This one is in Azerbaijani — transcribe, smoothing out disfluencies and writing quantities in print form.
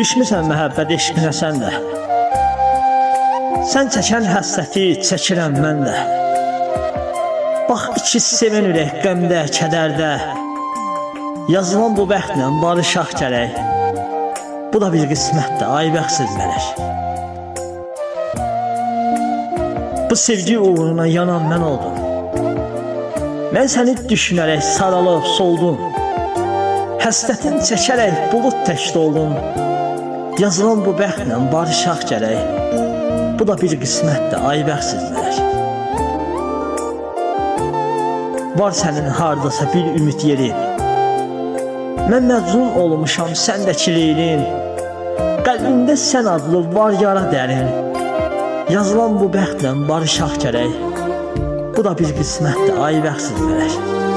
Düşmüsən məhəbbət eşqinə sən də. Sən çəkən həsrəti çəkirəm mən də. Bax iki sevən ürək qəmdə, kədərdə. Yazılan bu bəxtlə barışaq gərək. Bu da bir qismətdir, ay bəxtsiz mələk. Bu sevgi uğruna yanan mən oldum. Mən səni düşünərək saralıb soldum. Həsrətin çəkərək bulud tək doldum. Yazılan bu bəxtlə barışaq gərək. Bu da bir qismətdir, ay bəxtsiz mələk. Var sənin hardasa bir ümid yerin. Mən məcnun olmuşam səndəki leylin. Qəlbimdə sən adlı var yara dərin. Yazılan bu bəxtlə barışaq gərək. Bu da bir qismətdir, ay bəxtsiz mələk.